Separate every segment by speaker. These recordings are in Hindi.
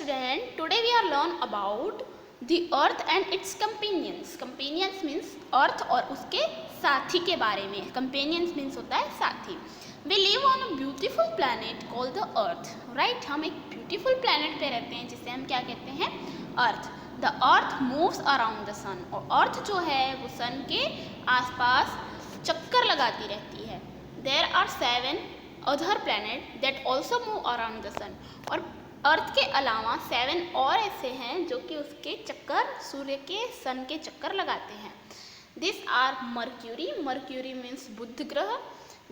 Speaker 1: student, today we are learn about the earth and its companions. Companions means earth और उसके साथी के बारे में. Companions means होता है साथी. We live on a beautiful planet called the earth. Right? हम एक beautiful planet पे रहते हैं जिसे हम क्या कहते हैं? Earth. The earth moves around the sun. और earth जो है वो sun के आसपास चक्कर लगाती रहती है. There are 7 other planets that also move around the sun. और अर्थ के अलावा 7 और ऐसे हैं जो कि उसके चक्कर सूर्य के सन के चक्कर लगाते हैं. This are Mercury. Mercury means बुध ग्रह.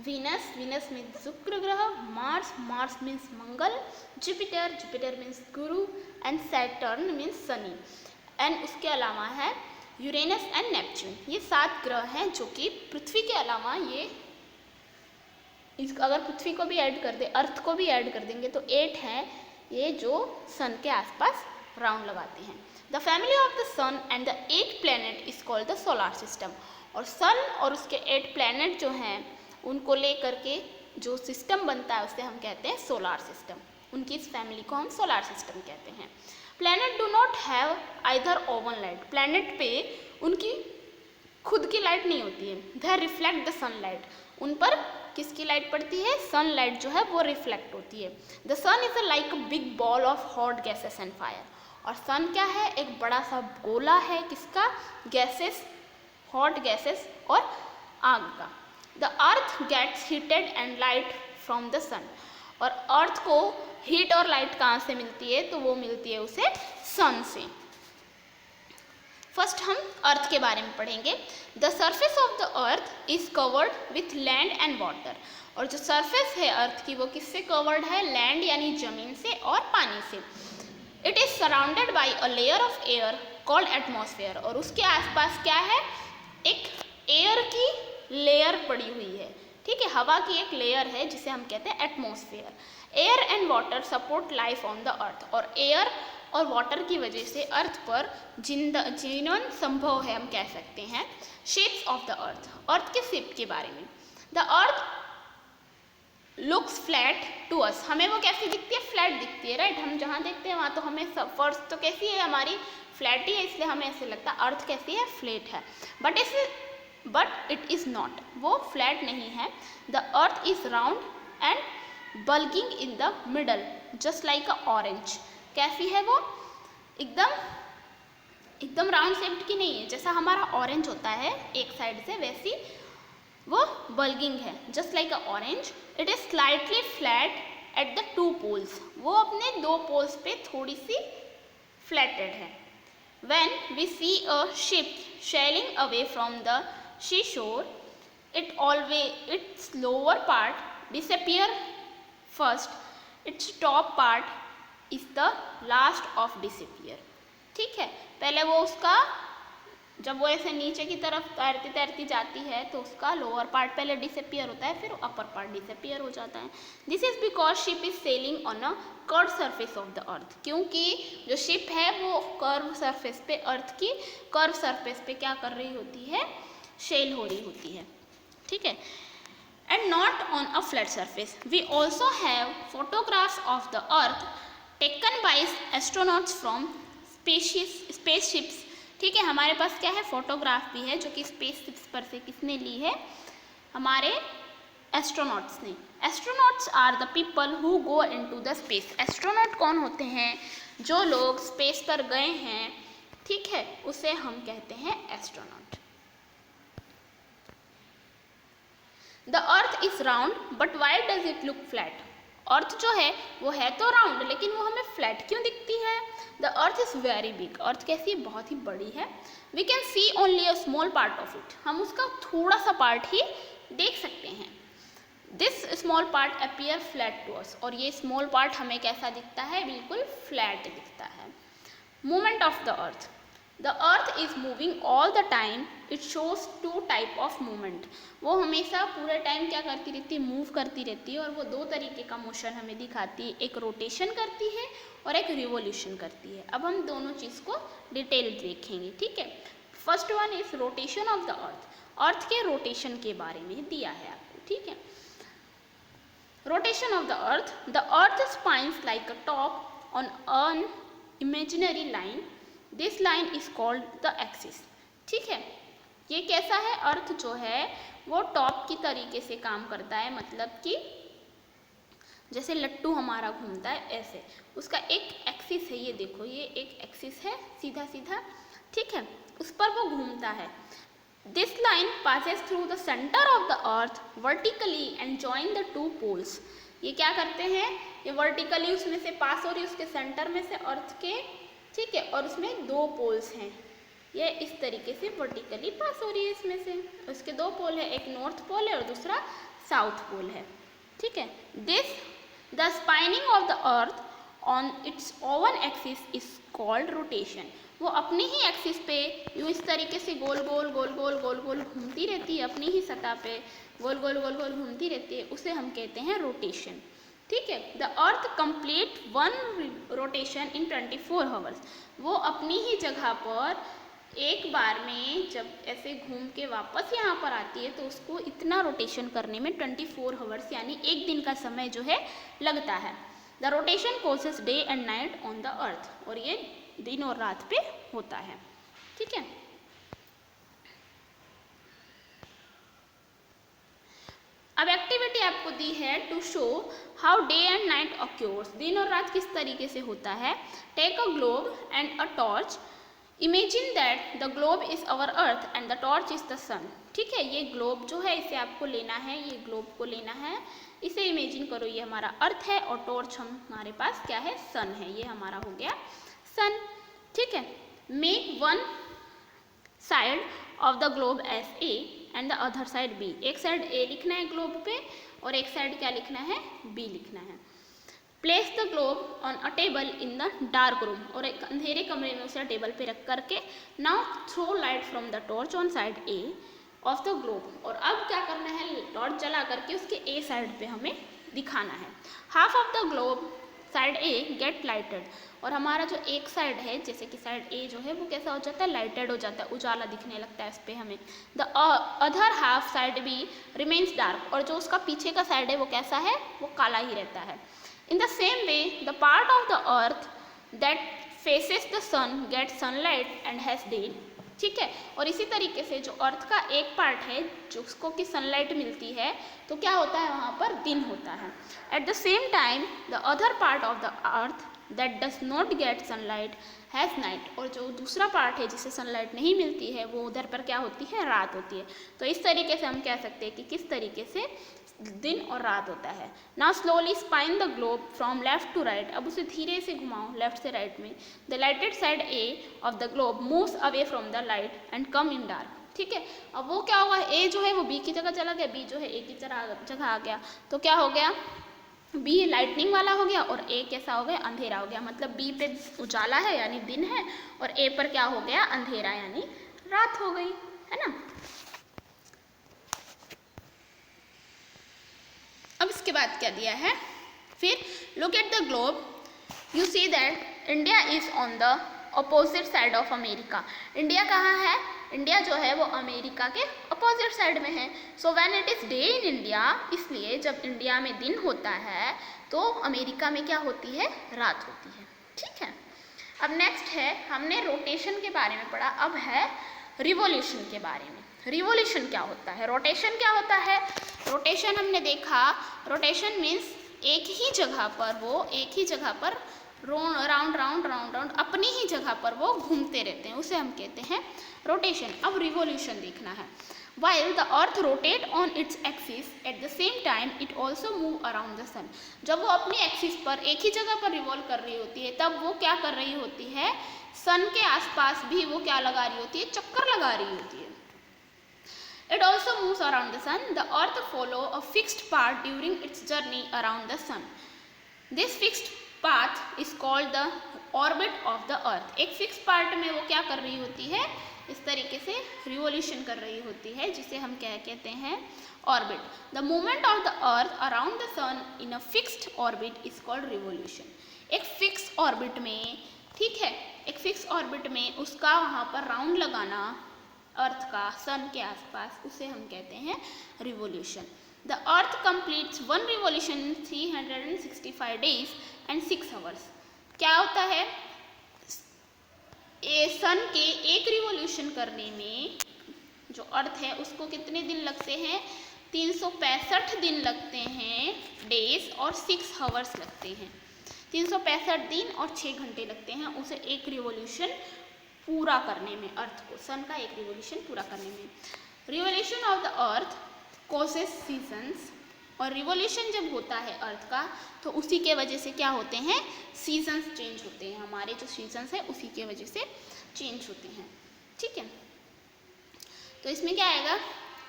Speaker 1: वीनस. वीनस मीन्स शुक्र ग्रह. मार्स. मार्स मीन्स मंगल. जुपिटर. जुपिटर मीन्स गुरु. एंड सैटर्न मीन्स शनि. एंड उसके अलावा है यूरेनस एंड नेपच्यून. ये 7 ग्रह हैं जो कि पृथ्वी के अलावा ये अगर पृथ्वी को भी ऐड कर दे, अर्थ को भी ऐड कर देंगे तो 8 हैं ये जो सन के आसपास राउंड लगाते हैं. The family of the sun and the 8 planet is called the solar system. और सन और उसके 8 प्लैनेट जो हैं उनको लेकर के जो सिस्टम बनता है उसे हम कहते हैं सोलार सिस्टम. उनकी इस फैमिली को हम सोलार सिस्टम कहते हैं. Planet do not have either oven light. Planet पे उनकी खुद की लाइट नहीं होती है. दे रिफ्लेक्ट द सनलाइट. उन पर किसकी लाइट पड़ती है? सनलाइट जो है वो रिफ्लेक्ट होती है. The sun is like a big ball of hot gases and fire. और सन क्या है? एक बड़ा सा गोला है किसका? गैसेस, हॉट गैसेस और आग का. The earth gets heated and light from the sun. और अर्थ को हीट और लाइट कहाँ से मिलती है? तो वो मिलती है उसे सन से. फर्स्ट हम अर्थ के बारे में पढ़ेंगे. The surface of the earth is covered with land and water. और जो सरफेस है अर्थ की वो किससे कवर्ड है? लैंड यानी जमीन से और पानी से. It is surrounded by a layer of air called atmosphere. और उसके आसपास क्या है? एक एयर की लेयर पड़ी हुई है. ठीक है, हवा की एक लेयर है जिसे हम कहते हैं atmosphere. Air and water support life on the earth. और एयर और वाटर की वजह से अर्थ पर जीवन संभव है हम कह सकते हैं. Shapes of the earth. Earth के शेप के बारे में. The earth looks flat to us. हमें वो कैसी दिखती है? फ्लैट दिखती है. राइट? हम जहाँ देखते हैं वहाँ तो हमें फर्श तो कैसी है? हमारी फ्लैट ही है, इसलिए हमें ऐसे लगता है अर्थ कैसी है? फ्लैट है. But it is not. वो फ्लैट नहीं है. The earth is round and bulking in the middle just like a orange. कैसी है वो? एकदम राउंड शेप्ड की नहीं है. जैसा हमारा ऑरेंज होता है एक साइड से वैसी वो बल्किंग है. Just like a orange. It is slightly flat at the 2 poles. वो अपने 2 पोल्स पे थोड़ी सी फ्लैटेड है. When we see a ship sailing away from the seashore, its lower part disappear first. Its top part is the last of disappear. ठीक है, पहले वो उसका जब वो ऐसे नीचे की तरफ तैरती तैरती जाती है तो उसका लोअर पार्ट पहले डिसअपियर होता है, फिर अपर पार्ट डिसअपियर हो जाता है. This is because ship is selling on a curve surface of the अर्थ. क्योंकि जो शिप है वो कर्व सरफेस पे, अर्थ की कर्व सरफेस पे क्या कर रही होती है? सेल हो रही होती है. ठीक है, and not on a flat surface. We also have photographs of the earth taken by astronauts from spaceships. ठीक है, हमारे पास क्या है? फोटोग्राफ भी है जो कि स्पेसशिप्स पर से किसने ली है? हमारे एस्ट्रोनॉट्स ने. Astronauts are the people who go into the space. Astronaut कौन होते हैं? जो लोग स्पेस पर गए हैं. ठीक है, उसे हम कहते हैं astronaut. The earth is round but why does it look flat. Earth जो है वो है तो राउंड लेकिन वो हमें फ्लैट क्यों दिखती है? The earth is very big. Earth कैसी है? बहुत ही बड़ी है. We can see only a small part of it. हम उसका थोड़ा सा पार्ट ही देख सकते हैं. This small part appear flat to us. और ये स्मॉल पार्ट हमें कैसा दिखता है? बिल्कुल फ्लैट दिखता है. Movement of the earth. The earth is moving all the time. It shows 2 type of movement. वो हमेशा पूरे टाइम क्या करती रहती है? मूव करती रहती है. और वो 2 तरीके का मोशन हमें दिखाती है. एक रोटेशन करती है और एक रिवोल्यूशन करती है. अब हम दोनों चीज़ को डिटेल देखेंगे. ठीक है, first one is rotation of the earth. Earth के रोटेशन के बारे में दिया है आपको. ठीक है, rotation of the earth. The earth spines like a top on an imaginary line, this line is called the axis. ठीक है, ये कैसा है, अर्थ जो है वो टॉप की तरीके से काम करता है, मतलब कि जैसे लट्टू हमारा घूमता है ऐसे, उसका एक एक्सिस है, ये देखो ये एक एक्सिस है सीधा सीधा, ठीक है, उस पर वो घूमता है। This line passes through the centre of the earth vertically and join the two poles. ये क्या करते हैं, ये वर्टिकली उसमें से पास हो रही है, उसके सेंटर में से अर्थ के, ठीक है, और उसमें दो पोल्स हैं, ये इस तरीके से वर्टिकली पास हो रही है इसमें से, उसके दो पोल है, एक नॉर्थ पोल है और दूसरा साउथ पोल है। ठीक है, this the spinning of the earth on it's oven axis is called rotation. वो अपनी ही एक्सिस पे यूँ इस तरीके से गोल गोल गोल गोल गोल गोल घूमती रहती है, अपनी ही सतह पे गोल गोल गोल गोल घूमती रहती है, उसे हम कहते हैं रोटेशन। ठीक है, the earth complete one rotation in 24 hours. वो अपनी ही जगह पर एक बार में जब ऐसे घूम के वापस यहाँ पर आती है तो उसको इतना रोटेशन करने में 24 आवर्स यानी एक दिन का समय जो है लगता है। The rotation causes day and night on the earth, और ये दिन और रात पे होता है। ठीक है, अब एक्टिविटी आपको दी है to show how day and night occurs, दिन और रात किस तरीके से होता है। Take a globe and a torch, imagine that the globe is our earth and the torch is the sun. ठीक है, ये ग्लोब जो है इसे आपको लेना है, ये ग्लोब को लेना है, इसे इमेजिन करो ये हमारा अर्थ है और टॉर्च हमारे पास क्या है, सन है, ये हमारा हो गया सन। ठीक है, make one side of the globe as A and the other side B. एक साइड ए लिखना है ग्लोब पे और एक साइड क्या लिखना है, बी लिखना है। Place the globe on a table in the dark room, और एक अंधेरे कमरे में उसे टेबल पे रख करके now throw light from the torch on side A of the globe, और अब क्या करना है, टॉर्च जला करके उसके ए साइड पे हमें दिखाना है। Half of the globe side A get lighted, और हमारा जो एक साइड है जैसे कि साइड ए जो है वो कैसा हो जाता है, लाइटेड हो जाता है, उजाला दिखने लगता है इस पर हमें। The other half side B remains dark, और जो उसका पीछे का साइड है वो कैसा है, वो काला ही रहता है। In the same way the part of the earth that faces the sun get sunlight and has day. ठीक है, और इसी तरीके से जो अर्थ का एक पार्ट है जिसको कि सनलाइट मिलती है तो क्या होता है, वहाँ पर दिन होता है। At the same time the other part of the earth that does not gate sunlight has night, और जो दूसरा पार्ट है जिसे सनलाइट नहीं मिलती है वो उधर पर क्या होती है, रात होती है। तो इस तरीके से हम कह सकते हैं कि किस तरीके से दिन और रात होता है। Now slowly spin the globe from left to right, अब उसे धीरे से घुमाओ लेफ्ट से राइट में। The lighted side A of the globe moves away from the light and come in dark. ठीक है, अब वो क्या होगा, ए जो है वो बी की जगह चला गया, बी जो है ए की जगह आ गया, तो क्या हो गया, बी लाइटनिंग वाला हो गया और ए कैसा हो गया, अंधेरा हो गया। मतलब बी पे उजाला है यानी दिन है और ए पर क्या हो गया, अंधेरा यानी रात हो गई, है ना। अब इसके बाद क्या दिया है, फिर look at the globe, you see that India is on the opposite side of America. India कहाँ है, इंडिया जो है वो अमेरिका के अपोजिट साइड में है। So when it is day in India, इसलिए जब इंडिया में दिन होता है तो अमेरिका में क्या होती है, रात होती है। ठीक है, अब नेक्स्ट है, हमने रोटेशन के बारे में पढ़ा, अब है रिवॉल्यूशन के बारे में। रिवॉल्यूशन क्या होता है, रोटेशन क्या होता है। रोटेशन हमने देखा, रोटेशन मीन्स एक ही जगह पर, वो एक ही जगह पर राउंड राउंड राउंड राउंड अपनी ही जगह पर वो घूमते रहते हैं, उसे हम कहते हैं रोटेशन। अब रिवॉल्यूशन देखना है। While the earth rotate on its axis, at the same time it also move around the sun. जब वो अपनी एक्सिस पर एक ही जगह पर रिवॉल्व कर रही होती है तब वो क्या कर रही होती है, सन के आसपास भी वो क्या लगा रही होती है, चक्कर लगा रही होती है। It also moves around the sun. The earth follow a fixed path during its journey around the sun. This fixed path is called the orbit of the earth. एक फिक्स पार्ट में वो क्या कर रही होती है, इस तरीके से रिवॉल्यूशन कर रही होती है, जिसे हम क्या कहते हैं, orbit. The movement of the earth around the sun in a fixed orbit is called revolution. एक फिक्स ऑर्बिट में, ठीक है, एक फिक्स ऑर्बिट में उसका वहाँ पर राउंड लगाना अर्थ का सन के आसपास, उसे हम कहते हैं revolution. The earth completes one revolution 365 days and 6 hours. क्या होता है, सन के एक रिवॉल्यूशन करने में जो अर्थ है उसको कितने दिन लगते हैं, 365 दिन लगते हैं डेज, और 6 आवर्स लगते हैं। 365 दिन और 6 घंटे लगते हैं उसे एक रिवॉल्यूशन पूरा करने में, अर्थ को, सन का एक रिवॉल्यूशन पूरा करने में। Revolution of the earth causes seasons, और रिवॉल्यूशन जब होता है अर्थ का तो उसी के वजह से क्या होते हैं, सीजन्स चेंज होते हैं, हमारे जो सीजन्स है उसी के वजह से चेंज होते हैं। ठीक है, तो इसमें क्या आएगा,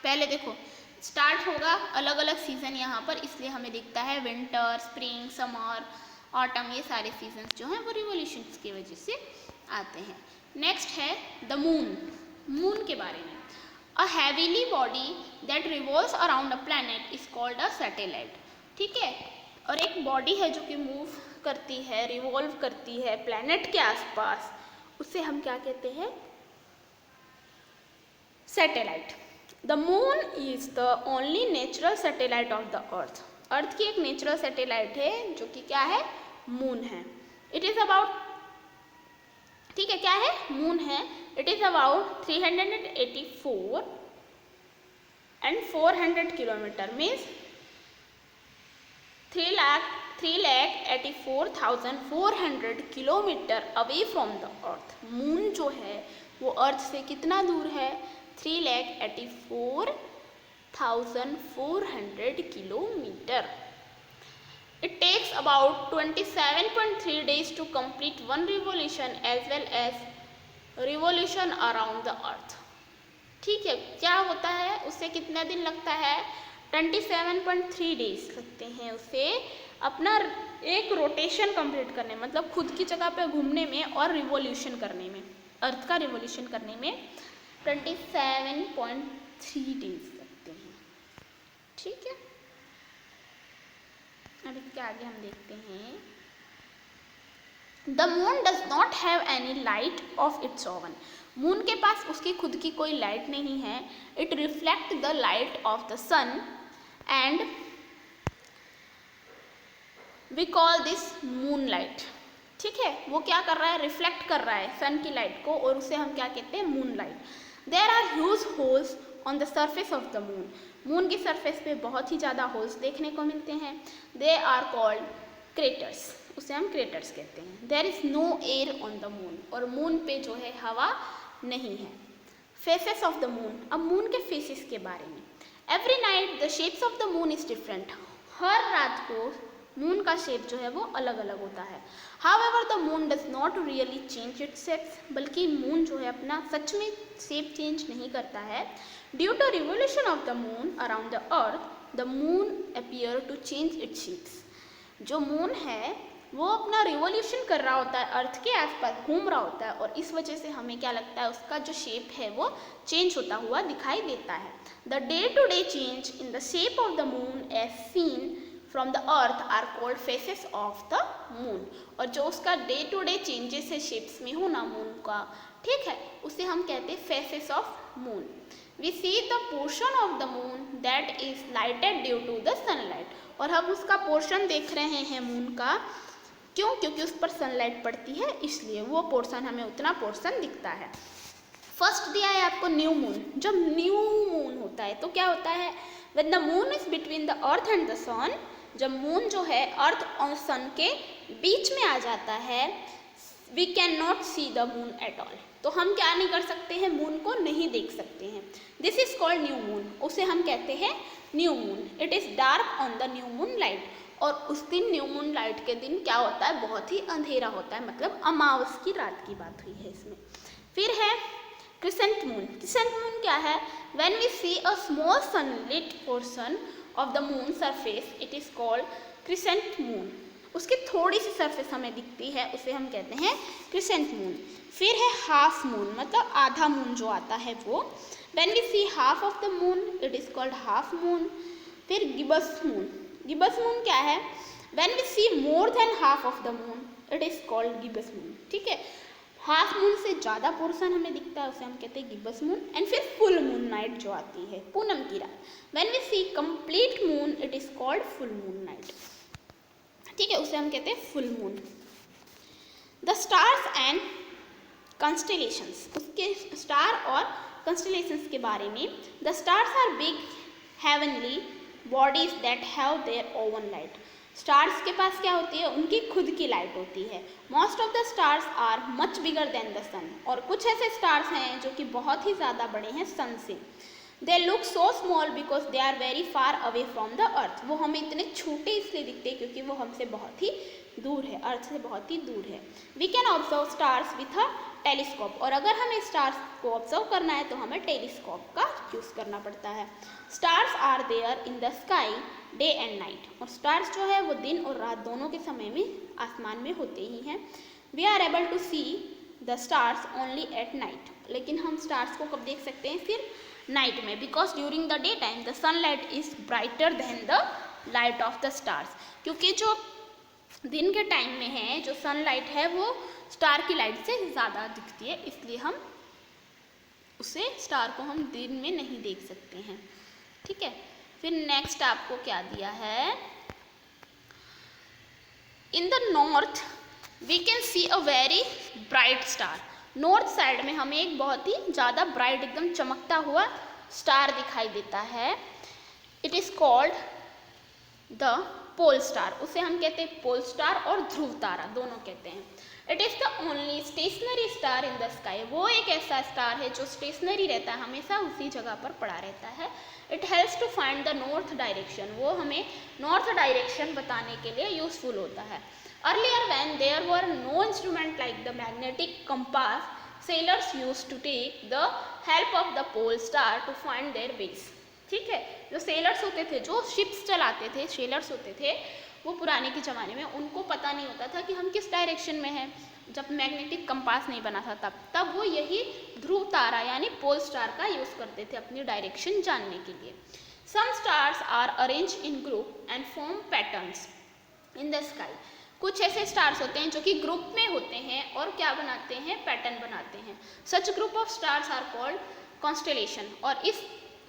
Speaker 1: पहले देखो स्टार्ट होगा अलग अलग सीजन यहाँ पर, इसलिए हमें दिखता है विंटर, स्प्रिंग, समर, ऑटम, ये सारे सीजन्स जो हैं वो रिवॉल्यूशन की वजह से आते हैं। नेक्स्ट है द मून, मून के बारे में। A heavenly body that revolves around a planet is called a satellite. ठीक है, और एक बॉडी है जो कि मूव करती है, रिवॉल्व करती है प्लैनेट के आसपास, उसे हम क्या कहते हैं, satellite. The moon is the only natural satellite of the earth. Earth की एक नेचुरल सैटेलाइट है जो कि क्या है, मून है। इट इज अबाउट, ठीक है, क्या है, मून है। It is about 384 and 400 kilometre, means 3,84,400 kilometre away from the earth. Moon जो है वो अर्थ से कितना दूर है, 3,84,400 kilometre. It takes about 27.3 days to complete one revolution as well as revolution around the earth। ठीक है, क्या होता है, उससे कितना दिन लगता है, 27.3 डेज लगते हैं उसे अपना एक रोटेशन कंप्लीट करने, मतलब खुद की जगह पे घूमने में और रिवॉल्यूशन करने में, अर्थ का रिवॉल्यूशन करने में 27.3 डेज लगते हैं। ठीक है, अब इसके आगे हम देखते हैं, the moon does not have any light of its own. Moon के पास उसकी खुद की कोई लाइट नहीं है। It reflect the light of the sun and we call this moon light. ठीक है, वो क्या कर रहा है, रिफ्लेक्ट कर रहा है सन की लाइट को, और उसे हम क्या कहते हैं, moon light. There are huge holes on the surface of the moon. Moon की सरफेस पे बहुत ही ज़्यादा होल्स देखने को मिलते हैं। दे आर कॉल्ड क्रेटर्स, उसे हम क्रेटर्स कहते हैं। There is no air on the moon, और मून पे जो है हवा नहीं है। फेसेस ऑफ द मून, अब मून के फेसेस के बारे में। Every night the shapes of the moon is different. हर रात को मून का शेप जो है वो अलग अलग होता है। However the moon does not really change its shapes, बल्कि मून जो है अपना सच में शेप चेंज नहीं करता है। Due to revolution of the moon around the earth, the moon appear to change its shapes. जो मून है वो अपना रिवोल्यूशन कर रहा होता है, अर्थ के आसपास घूम रहा होता है, और इस वजह से हमें क्या लगता है, उसका जो शेप है वो चेंज होता हुआ दिखाई देता है। The day to day change in the shape of the moon as seen from the earth are called phases of the moon. और जो उसका डे टू डे चेंजेस है शेप्स में होना मून का, ठीक है, उसे हम कहते हैं phases of moon. We see the portion of the moon that is lighted due to the sunlight. और हम उसका पोर्शन देख रहे हैं मून का, क्यों, क्योंकि उस पर सनलाइट पड़ती है, इसलिए वो पोर्शन, हमें उतना पोर्शन दिखता है। फर्स्ट दिया है आपको न्यू मून। जब न्यू मून होता है तो क्या होता है, when the moon is between the earth and the sun, जब मून जो है अर्थ और सन के बीच में आ जाता है, we can not see the moon at all. तो हम क्या नहीं कर सकते हैं, मून को नहीं देख सकते हैं। This is called new moon, उसे हम कहते हैं new moon. It is dark on the new moon light. और उस दिन न्यू मून लाइट के दिन क्या होता है, बहुत ही अंधेरा होता है, मतलब अमावस की रात की बात हुई है इसमें। फिर है क्रिसेंट मून। क्रिसेंट मून क्या है, when we see a small sunlit portion of the moon surface, it is called crescent moon. उसकी थोड़ी सी सरफेस हमें दिखती है, उसे हम कहते हैं क्रिसेंट मून। फिर है हाफ मून, मतलब आधा मून जो आता है वो। When we see half of the moon, it is called half moon. फिर गिबस मून। गिबस मून क्या है, when we see more than half of the moon, it is called gibbous moon. ठीक है, हाफ मून से ज़्यादा पोर्शन हमें दिखता है, उसे हम कहते हैं गिबस मून। एंड फिर फुल मून नाइट जो आती है, पूनम की रात, when we see complete moon, it is called full moon night. ठीक है, उसे हम कहते हैं full moon. The stars and constellations, उसके स्टार और कंस्टेलेशंस के बारे में। The stars are big heavenly bodies that have their own light. Stars के पास क्या होती है, उनकी खुद की लाइट होती है। Most of the stars are much bigger than the sun, और कुछ ऐसे स्टार्स हैं जो कि बहुत ही ज़्यादा बड़े हैं सन से। They look so small because they are very far away from the earth. वो हमें इतने छोटे इसलिए दिखते हैं क्योंकि वो हमसे बहुत ही दूर है, अर्थ से बहुत ही दूर है। We can observe stars with a telescope, और अगर हमें स्टार्स को ऑब्जर्व करना है तो हमें टेलीस्कोप का यूज़ करना पड़ता है। Stars are there in the sky day and night, और स्टार्स जो है वो दिन और रात दोनों के समय में आसमान में होते ही हैं। We are able to see the stars only at night, लेकिन हम स्टार्स को कब देख सकते हैं, सिर्फ नाइट में, because during the day time the sunlight is brighter then the light of the stars. क्योंकि जो दिन के टाइम में है, जो सनलाइट है वो स्टार की लाइट से ज़्यादा दिखती है, इसलिए हम उसे स्टार को हम दिन में नहीं देख सकते हैं। ठीक है, फिर नेक्स्ट आपको क्या दिया है, in the north we can see a very bright star. North side में हमें एक बहुत ही ज़्यादा ब्राइट, एकदम चमकता हुआ स्टार दिखाई देता है। It is called the pole star, उसे हम कहते हैं पोल स्टार और ध्रुव तारा दोनों कहते हैं। It is the only stationary star in the sky, वो एक ऐसा स्टार है जो स्टेशनरी रहता है, हमेशा उसी जगह पर पड़ा रहता है। It helps to find the north direction, वो हमें नॉर्थ डायरेक्शन बताने के लिए यूजफुल होता है। Earlier when there were no instrument like the magnetic compass, sailors used to take the help of the pole star to find their ways. ठीक है, जो सेलर्स होते थे, जो शिप्स चलाते थे, सेलर्स होते थे, वो पुराने के ज़माने में उनको पता नहीं होता था कि हम किस डायरेक्शन में हैं, जब मैग्नेटिक कंपास नहीं बना था तब वो यही ध्रुव तारा यानी पोल स्टार का यूज़ करते थे अपनी डायरेक्शन जानने के लिए। Some stars are arrange in group and form patterns in the sky, कुछ ऐसे स्टार्स होते हैं जो कि ग्रुप में होते हैं और क्या बनाते हैं, पैटर्न बनाते हैं। Such group of stars are called constellation, और इस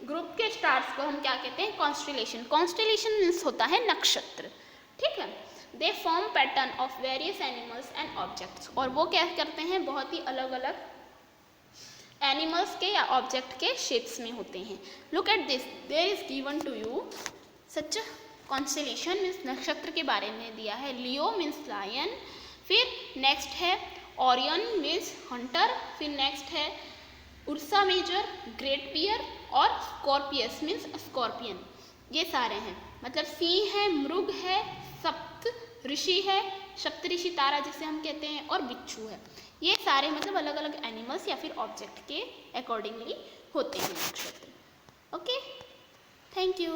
Speaker 1: ग्रुप के स्टार्स को हम क्या कहते हैं, कॉन्स्टेलेशन। कॉन्स्टेलेशन मीन्स होता है नक्षत्र। ठीक है, they form pattern of various animals and objects, और वो क्या करते हैं, बहुत ही अलग अलग एनिमल्स के या ऑब्जेक्ट के शेप्स में होते हैं। Look at this, there is given to you such constellation means नक्षत्र के बारे में दिया है। लियो मीन्स लायन, फिर नेक्स्ट है ओरियन मीन्स हंटर, फिर नेक्स्ट है उर्सा मेजर, ग्रेट बियर, और स्कॉर्पियस मीन्स स्कॉर्पियन। ये सारे हैं, मतलब सिंह है, मृग है, सप्त ऋषि है, सप्तऋषि तारा जिसे हम कहते हैं, और बिच्छू है। ये सारे मतलब अलग अलग एनिमल्स या फिर ऑब्जेक्ट के अकॉर्डिंगली होते हैं नक्षत्र। Okay, thank you.